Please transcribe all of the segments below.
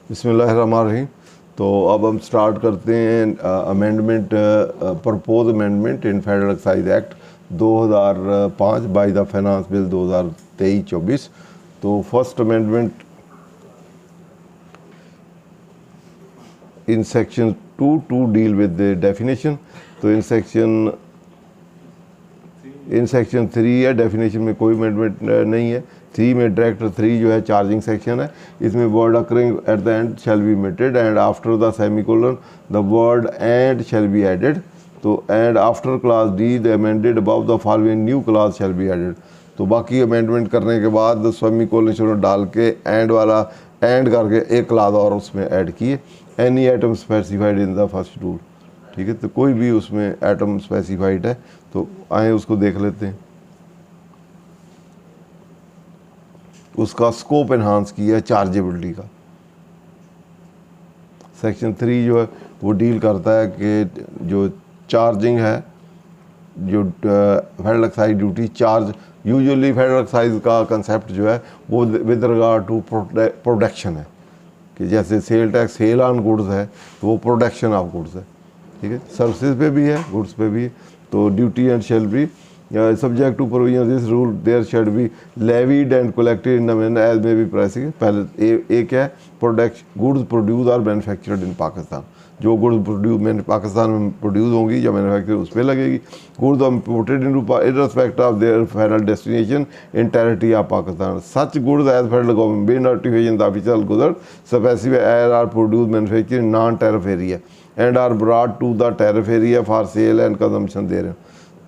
बिस्मिल्लाहिर्रहमानिर्रहीम। तो अब हम स्टार्ट करते हैं amendment, propose amendment in federal excise act 2005 by the finance bill 2023-24। तो first amendment in section 2 to deal with the definition. तो इन सेक्शन 3 है, डेफिनेशन में कोई अमेंडमेंट नहीं है। 3 में डायरेक्ट 3 जो है चार्जिंग सेक्शन है, इसमें word occurring at the end shall be omitted and after the semicolon the word and shall be added. तो and after class D the amended above the following new class shall be added. तो बाकी amendment करने के बाद semicolon डाल के and वाला and करके एक क्लास और उसमें ऐड किए। Any item specified in the first rule. ठीक है, तो कोई भी उसमें आइटम स्पेसिफाइड है तो आए उसको देख लेते हैं। उसका स्कोप एनहांस किया है चार्जेबिलिटी का। सेक्शन 3 जो है वो डील करता है कि जो चार्जिंग है, जो federal excise duty charge, usually federal excise का कंसेप्ट जो है वो विद रिगार्ड टू प्रोडक्शन है, कि जैसे cell tax cell on goods है तो वो प्रोडक्शन ऑफ गुड्स है। ठीक है, सर्विसेज पे भी है, गुड्स पे भी है। तो duty and shall be subject to provision this rule there shall be levied and collected in the manner as may be pricing. पहले एक है प्रोडक्ट गुड्स प्रोड्यूस और मैन्युफैक्चर्ड इन पाकिस्तान। जो गुड्स प्रोड्यूस पाकिस्तान में प्रोड्यूस होंगी या मैन्युफैक्चर उस पर लगेगी। Goods imported in respect of their federal destination in territory of Pakistan. Such goods as federal government be notification the official goods specify as are produce manufacture in non tariff area and are brought to the tariff area for sale and consumption दे रहे हैं।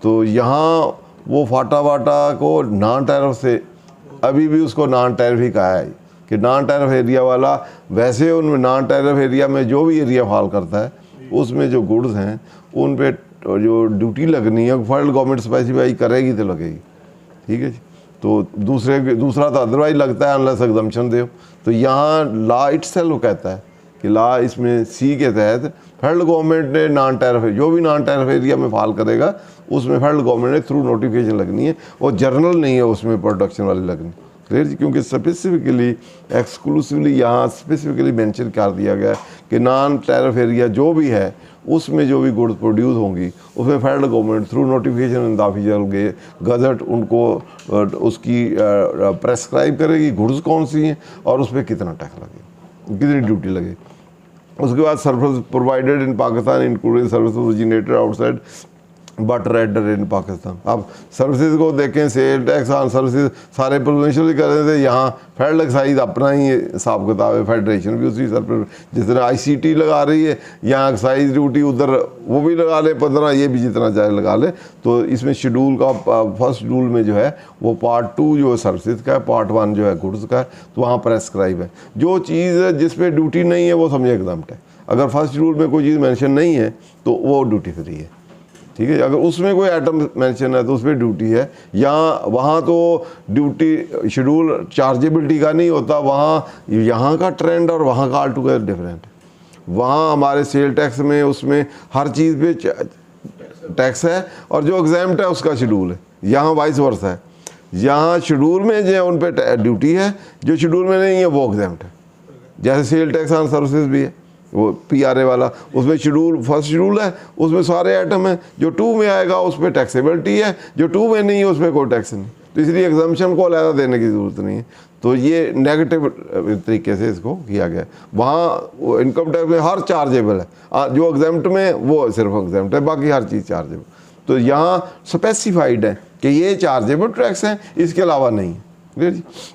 तो यहाँ वो फाटा वाटा को non tariff से अभी भी उसको नॉन टैरिफ ही कहा है कि नॉन टैरिफ एरिया वाला। वैसे उनमें नॉन टैरिफ एरिया में जो भी एरिया फॉल करता है उसमें जो गुड्स हैं उन पे जो ड्यूटी लगनी है फेडरल गवर्नमेंट स्पेसिफाई करेगी तो लगेगी। ठीक है जी। तो दूसरा तो अदरवाइज लगता है अनलेस एग्जम्पशन दे। तो यहाँ लॉ इटसेल्फ कहता है कि लॉ इसमें सी के तहत फेडरल गवर्नमेंट ने नॉन टैरिफ जो भी नॉन टैरिफ एरिया में फॉल करेगा उसमें फेडरल गवर्नमेंट ने थ्रू नोटिफिकेशन लगनी है, और जर्नल नहीं है उसमें प्रोडक्शन वाली लगनी। क्लियर जी, क्योंकि स्पेसिफिकली एक्सक्लूसिवली यहाँ स्पेसिफिकली मेंशन कर दिया गया है कि नॉन टैरिफ एरिया जो भी है उसमें जो भी गुड्स प्रोड्यूस होंगी उसमें federal government through notification in the official gazette उनको उसकी प्रेस्क्राइब करेगी गुड्स कौन सी हैं और उस पर कितना टैक्स लगे, कितनी ड्यूटी लगे। उसके बाद service provided in Pakistan including service originated outside but render in Pakistan. अब सर्विसेज को देखें, सेल टैक्स ऑन सर्विसेज सारे प्रोविंशियल कर रहे थे। यहाँ फेडरल एक्साइज अपना ही हिसाब किताब है, फेडरेशन भी उसी सर पर जिस तरह ICT लगा रही है, यहाँ एक्साइज ड्यूटी उधर वो भी लगा ले 15, ये भी जितना चाहे लगा ले। तो इसमें शेड्यूल का फर्स्ट शेड्यूल में जो है वो पार्ट 2 जो है सर्विसेज का है, पार्ट 1 जो है गुड्स का है। तो वहाँ प्रेस्क्राइब है जो चीज़ जिस पे ड्यूटी नहीं है वो समझे एग्जाम्प्ट है। अगर फर्स्ट शेड्यूल में कोई चीज़ मेंशन नहीं है तो वो ड्यूटी फ्री है। ठीक है, अगर उसमें कोई आइटम मेंशन है तो उस पर ड्यूटी है। यहाँ वहाँ तो ड्यूटी शेड्यूल चार्जेबिलिटी का नहीं होता, वहाँ यहाँ का ट्रेंड और वहाँ का ऑल टुगेदर डिफरेंट है। वहाँ हमारे सेल टैक्स में उसमें हर चीज़ पे टैक्स है और जो एग्जाम्प्ट है उसका शेड्यूल है। यहाँ वाइस वर्सा है, यहाँ शेड्यूल में जो है उन पर ड्यूटी है, जो शेड्यूल में नहीं है वो एग्जाम्प्ट है। जैसे सेल टैक्स ऑन सर्विसेज भी है वो PRA वाला, उसमें शेड्यूल फर्स्ट शेड्यूल है, उसमें सारे आइटम हैं। जो 2 में आएगा उस पर टैक्सेबिलिटी है, जो 2 में नहीं है उस पर कोई टैक्स नहीं। तो इसलिए एग्जाम्पशन को अलहदा देने की ज़रूरत नहीं है। तो ये नेगेटिव तरीके से इसको किया गया। वहाँ इनकम टैक्स में हर चार्जेबल है, जो एग्जाम्प्ट में वो सिर्फ एग्जाम्प्ट है, बाकी हर चीज़ चार्जेबल। तो यहाँ स्पेसिफाइड है कि ये चार्जेबल टैक्स हैं, इसके अलावा नहीं।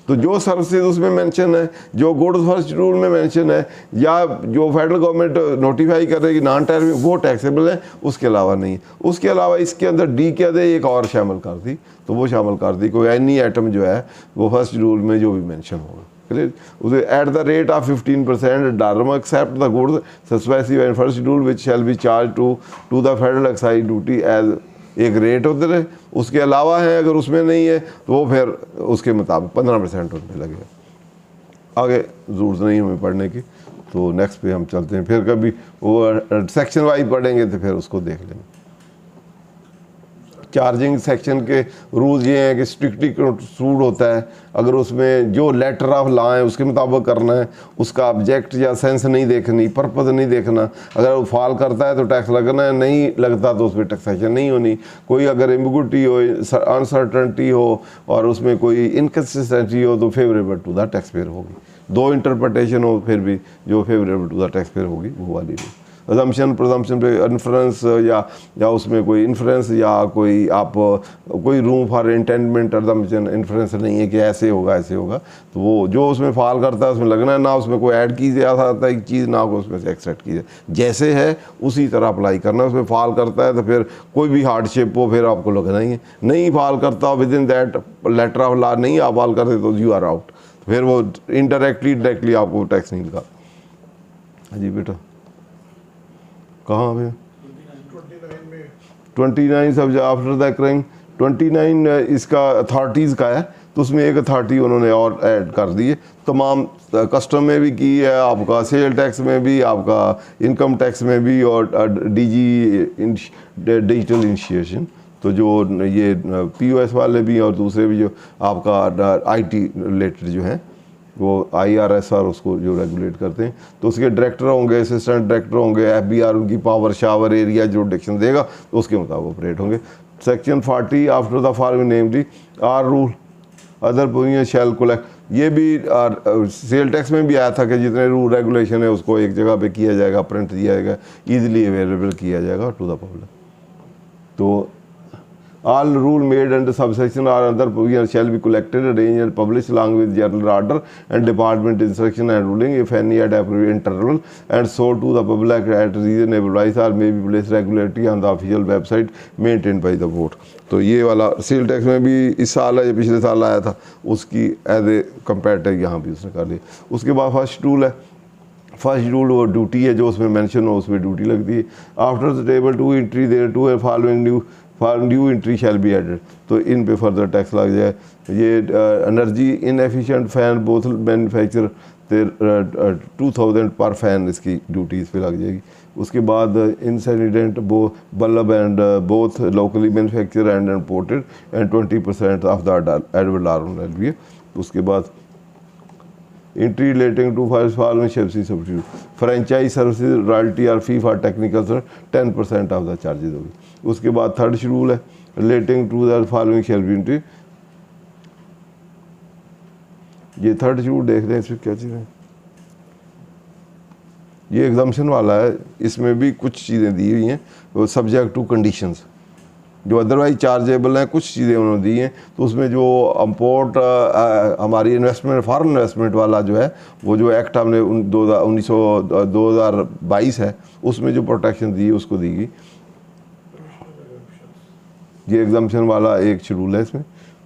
तो जो सर्विसेज उसमें मेंशन है, जो गुड्स फर्स्ट शेड्यूल में मेंशन है, या जो फेडरल गवर्नमेंट नोटिफाई करेगी नॉन टैरिफ वो टैक्सेबल है, उसके अलावा नहीं। उसके अलावा इसके अंदर डी के अंदर एक और शामिल कर दी, तो वो शामिल कर दी कोई एनी आइटम जो है वो फर्स्ट शेड्यूल में जो भी मेंशन होगा। क्लियर, उसे एट द रेट ऑफ 15% डार्म except the goods specified first schedule which shall be charge to the federal excise duty as एक रेट उधर है। उसके अलावा है अगर उसमें नहीं है तो वो फिर उसके मुताबिक 15% उनमें लगेगा। आगे ज़रूरत नहीं हमें पढ़ने की, तो नेक्स्ट पे हम चलते हैं। फिर कभी वो सेक्शन वाइज पढ़ेंगे तो फिर उसको देख लेंगे। चार्जिंग सेक्शन के रूल्स ये हैं कि स्ट्रिक्टली कंस्ट्रूड होता है। अगर उसमें जो लेटर ऑफ लॉ है उसके मुताबिक करना है, उसका ऑब्जेक्ट या सेंस नहीं देखनी, पर्पस नहीं देखना। अगर वो फॉल करता है तो टैक्स लगना है, नहीं लगता तो उस पर टैक्सेशन नहीं होनी। कोई अगर एम्बिगुइटी हो, अनसर्टनिटी हो और उसमें कोई इनकन्सिस्टेंसी हो तो favourable to the taxpayer होगी। दो इंटरप्रटेशन हो फिर भी जो favourable to the taxpayer होगी वो वाली भी। अजम्पशन प्रजम्पशन पे इन्फ्रेंस या उसमें कोई इन्फ्रेंस या कोई आप कोई रूम फॉर इंटेंडमेंट अजम्पशन इन्फ्रेंस नहीं है कि ऐसे होगा ऐसे होगा। तो वो जो उसमें फॉल करता है उसमें लगना है, ना उसमें कोई ऐड की जाता है एक चीज़, ना को उसमें से एक्सेप्ट की जाए, जैसे है उसी तरह अप्लाई करना है। उसमें फॉल करता है तो फिर कोई भी हार्डशिप हो फिर आपको लगना ही है। नहीं फॉल करता within that letter of law नहीं आप फॉल करते तो यू आर आउट, फिर वो इनडायरेक्टली डायरेक्टली आपको टैक्स नहीं लगा। जी बेटा कहाँ पे 29 सब आफ्टर द क्राइम 29 इसका अथॉरिटीज़ का है, तो उसमें एक अथॉरिटी उन्होंने और ऐड कर दी है। तमाम कस्टम में भी की है, आपका सेल टैक्स में भी, आपका इनकम टैक्स में भी, और DG डिजिटल इनिशिएशन। तो जो ये POS वाले भी और दूसरे भी जो आपका IT रिलेटेड जो हैं वो IRS और उसको जो रेगुलेट करते हैं, तो उसके डायरेक्टर होंगे, असिस्टेंट डायरेक्टर होंगे, FBR उनकी पावर शावर एरिया जो डिक्शन देगा तो उसके मुताबिक ऑपरेट होंगे। Section 40 after the following namely or rule other provision shall collect, ये भी सेल टैक्स में भी आया था कि जितने रूल रेगुलेशन है उसको एक जगह पे किया जाएगा, प्रिंट दिया जाएगा, ईजिली अवेलेबल किया जाएगा टू द पब्लिक। तो all rule made under subsection or other provision shall be collected, arranged and published along with general order and department instruction and ruling if any at appropriate interval and sold to the public at reasonable price or may be placed regularly on the official website maintained by the board। तो ये वाला cell tax में भी इस साल है, पिछले साल आया था, उसकी एज ए कंपेरेटिव यहाँ भी उसने कर लिया। उसके बाद फर्स्ट रूल है, फर्स्ट रूल वो ड्यूटी है जो उसमें मेंशन हो उसमें ड्यूटी लगती है। After the table 2 entry there to है following new entry shall be added, तो इन पे फर्दर टैक्स लग जाए। ये energy inefficient fan both manufacture 2000 पर फैन इसकी ड्यूटी इस पे लग जाएगी। उसके बाद incident bulb and both locally manufacture and imported and 20% of the एडवर्ड आर। उसके बाद एंट्री रिलेटिंग टू फॉलोइंग शेप्सी सब्सिट्यूट फ्रेंचाइज सर्विसेज रॉयल्टी और फी फॉर टेक्निकल सर 10% ऑफ द चार्जेज होगी। उसके बाद थर्ड शेड्यूल है relating to the following shall be entry. ये थर्ड शेड्यूल देख रहे हैं, इसमें क्या चीज़ है, ये एग्जाम्पशन वाला है, इसमें भी कुछ चीज़ें दी हुई हैं वो सब्जेक्ट टू कंडीशंस जो अदरवाइज चार्जेबल हैं, कुछ चीज़ें उन्होंने दी हैं। तो उसमें जो इम्पोर्ट हमारी इन्वेस्टमेंट फॉरेन इन्वेस्टमेंट वाला जो है वो जो एक्ट हमने 2022 है उसमें जो प्रोटेक्शन दी है उसको दी गई। ये एग्जाम्पशन वाला एक शेड्यूल है इसमें।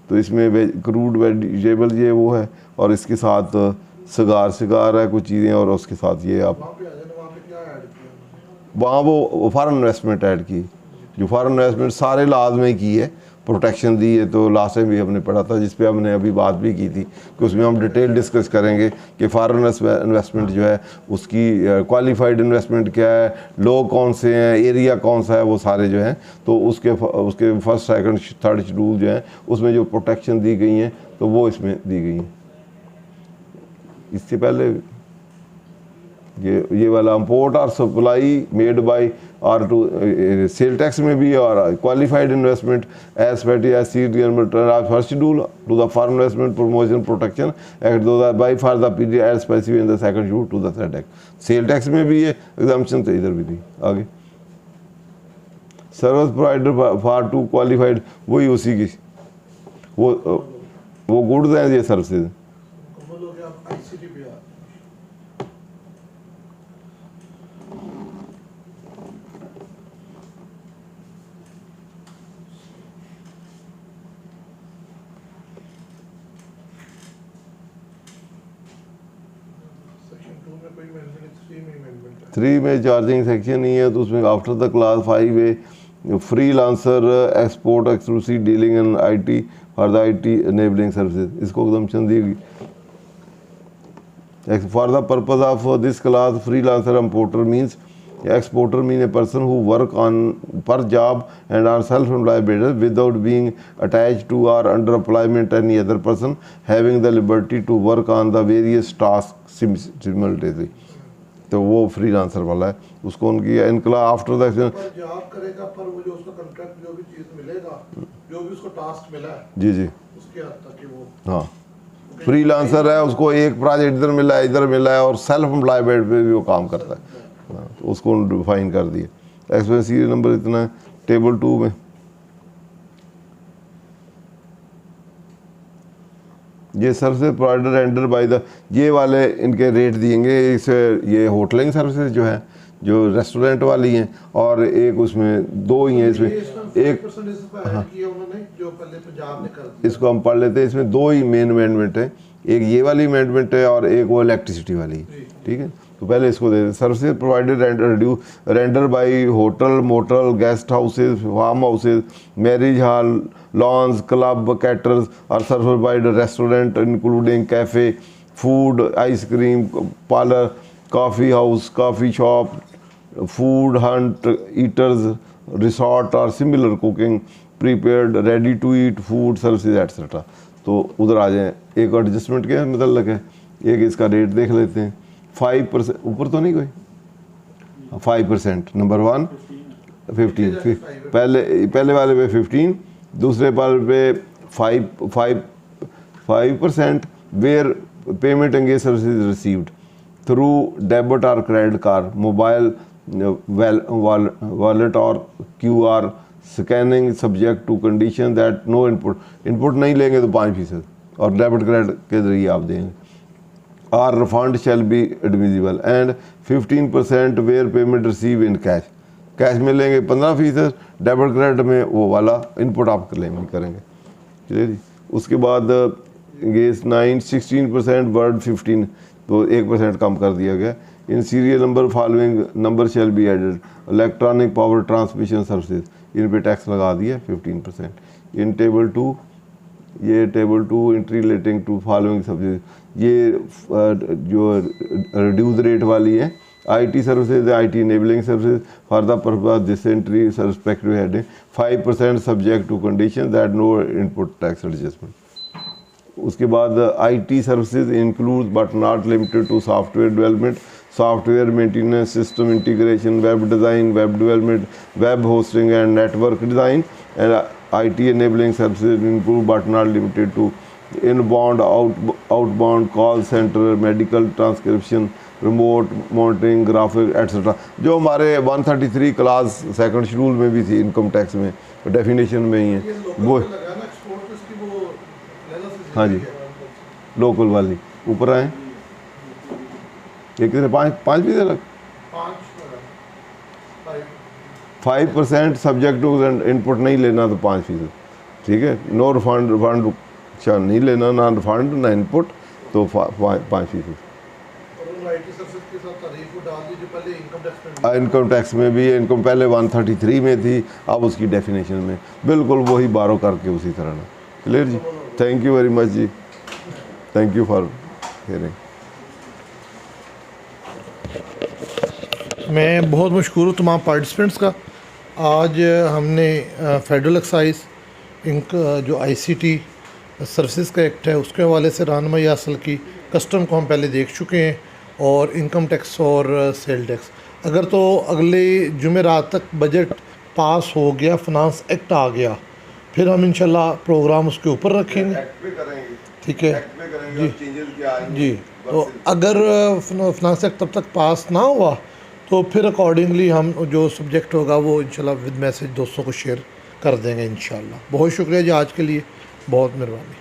तो इसमें क्रूड वेजिटेबल ये वो है और इसके साथ सिगार है कुछ चीज़ें, और उसके साथ ये आप वहाँ वो फॉरेन इन्वेस्टमेंट ऐड की, जो फॉरेन इन्वेस्टमेंट सारे लाज में की है, प्रोटेक्शन दी है। तो लास्ट टाइम भी हमने पढ़ा था जिस पे हमने अभी बात भी की थी कि उसमें हम डिटेल डिस्कस करेंगे कि फॉरेन इन्वेस्टमेंट जो है उसकी क्वालिफाइड इन्वेस्टमेंट क्या है, लोग कौन से हैं, एरिया कौन सा है, वो सारे जो हैं। तो उसके फर्स्ट सेकंड थर्ड शेड्यूल जो है उसमें जो प्रोटेक्शन दी गई हैं तो वो इसमें दी गई हैं। इससे पहले ये वाला इम्पोर्ट और सप्लाई मेड बाय और टू सेल टैक्स में भी और क्वालिफाइड इन्वेस्टमेंट एज पेटी as C first schedule to the foreign investment promotion protection act 2022 by for the period as specific in the second schedule to the sale tax. Sale tax में भी ये exemption थे, इधर भी थी। आगे service provider for to qualified, वही उसी की वो गुड्स हैं, ये सर्विसेज। थ्री में चार्जिंग सेक्शन नहीं है तो उसमें after the class 5A free lancer export exclusive dealing in IT for the IT enabling services, इसको एग्जम्पशन दी गई। For the purpose of this class free lancer importer means Exporter mean a person who work on per job and are self-employed basis without being attached to or under employment any other person, having the liberty to work on the various tasks simultaneously. तो वो freelancer वाला है, उसको उनकी इनकला after the job करेगा पर वो जो उसका कॉन्ट्रैक्ट जो भी चीज़ मिलेगा, जो भी उसको टास्क मिला है, जी जी उसके हद तक कि वो हाँ फ्रीलांसर है, उसको एक प्रोजेक्ट इधर मिला है और सेल्फ एम्प्लॉयमेंट पे भी वो काम करता है, हाँ, तो उसको डिफाइन कर दिया। एक्सपेंस सीरियल नंबर इतना है टेबल 2 में। ये service provider render by the, ये वाले इनके रेट दिएंगे। इस ये होटलिंग सर्विसेज जो है, जो रेस्टोरेंट वाली हैं, और एक उसमें दो ही हैं इसमें, एक इसको हम पढ़ लेते हैं। इसमें दो ही मेन अमेंडमेंट है, एक ये वाली अमेंडमेंट है और एक वो इलेक्ट्रिसिटी वाली, ठीक है। तो पहले इसको दे दें। Services provided render by hotel, motel, guest houses, farm houses, marriage hall, lawns, club, caterers और service by restaurant including cafe, food, ice cream parlour, coffee house, coffee shop, food hunt, eaters, resort और similar cooking, prepared, ready to eat food services etcetera. तो उधर आ जाएँ। एक adjustment के मतलब है, एक इसका रेट देख लेते हैं। 5% ऊपर तो नहीं कोई, 5% नंबर 1 15, पहले वाले पे 15, दूसरे वाले पे 5% where payment engage services received through debit और क्रेडिट कार्ड, मोबाइल वॉलेट और QR scanning subject to condition that no input नहीं लेंगे तो 5% और डेबिट क्रेडिट के जरिए आप देंगे। और refund shall be admissible and 15% where payment receive in cash, cash में लेंगे 15%, डेबिट क्रेडिट में वो वाला इनपुट आप क्लेम नहीं करेंगे, चलिए जी। उसके बाद गेस 9 16% वर्ड 15, तो 1% कम कर दिया गया। In serial number following number shall be added, electronic power transmission services, इन पे टैक्स लगा दिया 15%। इन टेबल 2, ये table 2 entry relating to following services, ये जो रिड्यूस रेट वाली है, IT services, IT enabling services for the purpose this entry respective heading 5% subject to condition that no input tax adjustment. उसके बाद IT services include but not limited to software development, software maintenance, system integration, web design, web development, web hosting and network design and IT enabling services include but not limited to inbound, outbound call center, medical transcription, remote monitoring, graphic etc. जो हमारे 133 class second schedule में भी थी income tax में, definition में ही है वो। हाँ जी, लोकल वाली ऊपर आए, ये कितने 5% लग 5% सब्जेक्ट टू इनपुट नहीं लेना तो 5%, ठीक है। नो रिफंड अच्छा नहीं लेना, ना रिफंड ना इनपुट, तो 5%। इनकम टैक्स में भी इनकम पहले 133 में थी, अब उसकी डेफिनेशन में बिल्कुल वही बारो करके उसी तरह ना। क्लियर जी, थैंक यू वेरी मच जी, थैंक यू फॉर हियरिंग। मैं बहुत मशहूर हूँ तमाम पार्टिसिपेंट्स का। आज हमने फेडरल एक्साइज इनका जो ICT सर्विसेज का एक्ट है उसके हवाले से रहनुमाई हासिल की। कस्टम को हम पहले देख चुके हैं, और इनकम टैक्स और सेल टैक्स। अगर तो अगले जुमेरात तक बजट पास हो गया, फिनांस एक्ट आ गया, फिर हम इंशाल्लाह प्रोग्राम उसके ऊपर रखेंगे, ठीक है जी। तो अगर फिनांस एक्ट तब तक पास ना हुआ तो फिर अकॉर्डिंगली हम जो सब्जेक्ट होगा वो इंशाल्लाह विद मैसेज दोस्तों को शेयर कर देंगे इंशाल्लाह। बहुत शुक्रिया जी आज के लिए, बहुत मेहरबानी।